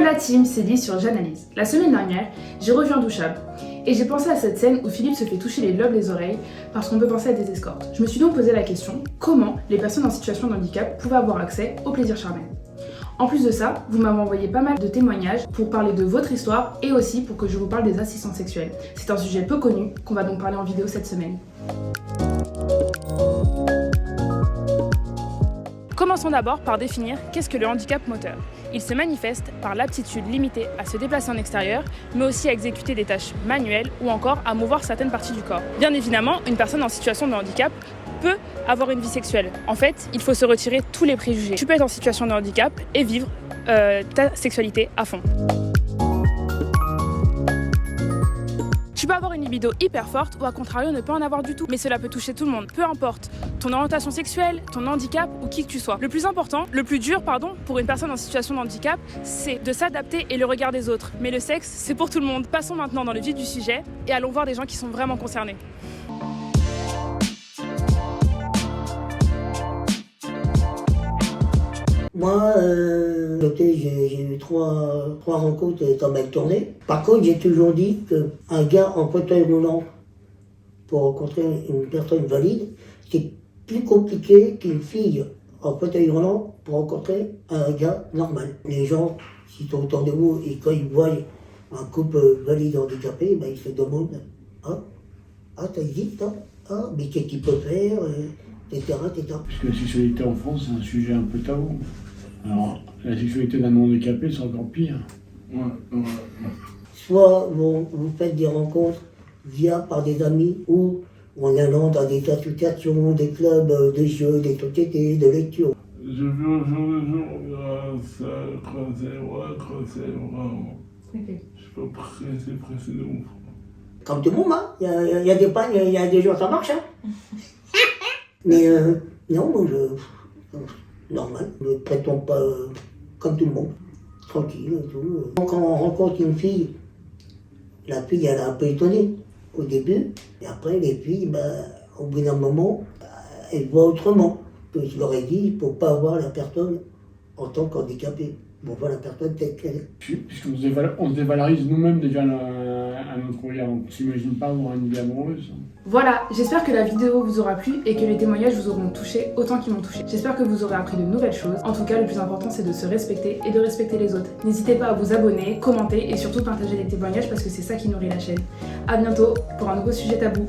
la team, c'est Lise sur J'analyse. La semaine dernière, j'ai revu Intouchable et j'ai pensé à cette scène où Philippe se fait toucher les lobes des oreilles parce qu'on peut penser à des escortes. Je me suis donc posé la question, comment les personnes en situation de handicap pouvaient avoir accès au plaisir charnel? En plus de ça, vous m'avez envoyé pas mal de témoignages pour parler de votre histoire et aussi pour que je vous parle des assistants sexuels. C'est un sujet peu connu qu'on va donc parler en vidéo cette semaine. Commençons d'abord par définir qu'est-ce que le handicap moteur. Il se manifeste par l'aptitude limitée à se déplacer en extérieur, mais aussi à exécuter des tâches manuelles ou encore à mouvoir certaines parties du corps. Bien évidemment, une personne en situation de handicap peut avoir une vie sexuelle. En fait, il faut se retirer tous les préjugés. Tu peux être en situation de handicap et vivre ta sexualité à fond. Tu peux avoir une libido hyper forte ou à contrario ne pas en avoir du tout, mais cela peut toucher tout le monde, peu importe ton orientation sexuelle, ton handicap ou qui que tu sois. Le plus dur pour une personne en situation de handicap, c'est de s'adapter et le regard des autres. Mais le sexe, c'est pour tout le monde. Passons maintenant dans le vif du sujet et allons voir des gens qui sont vraiment concernés. Moi, j'ai eu trois rencontres dans ma tournée. Par contre, j'ai toujours dit qu'un gars en fauteuil roulant pour rencontrer une personne valide, c'est plus compliqué qu'une fille en fauteuil roulant pour rencontrer un gars normal. Les gens, s'ils sont autour de vous et quand ils voient un couple valide handicapé, ben, ils se demandent « Ah, ça existe, hein? Ah, mais qu'est-ce qu'il peut faire ?» etc. Puisque la sexualité en France, c'est un sujet un peu tabou. Alors, la sexualité d'un handicapé, c'est encore pire. Ouais. Soit vous faites des rencontres par des amis ou en allant dans des associations, des clubs de jeux, des sociétés, de lecture. Je veux ça quand c'est vraiment. Okay. Je peux presser de ouf. Comme tout le monde, hein. Il y a des pannes, il y a des jours ça marche. Hein. Mais non, moi normal, ne prétends pas comme tout le monde, tranquille et tout. Quand on rencontre une fille, la fille elle est un peu étonnée au début, et après les filles, au bout d'un moment, elles voient autrement. Que je leur ai dit, il ne faut pas voir la personne en tant qu'handicapée. On voit la personne telle qu'elle est. Puisqu'on se dévalorise nous-mêmes déjà à notre regard, on ne s'imagine pas avoir une vie amoureuse. Voilà, j'espère que la vidéo vous aura plu et que les témoignages vous auront touché autant qu'ils m'ont touché. J'espère que vous aurez appris de nouvelles choses. En tout cas, le plus important, c'est de se respecter et de respecter les autres. N'hésitez pas à vous abonner, commenter et surtout partager les témoignages parce que c'est ça qui nourrit la chaîne. A bientôt pour un nouveau sujet tabou.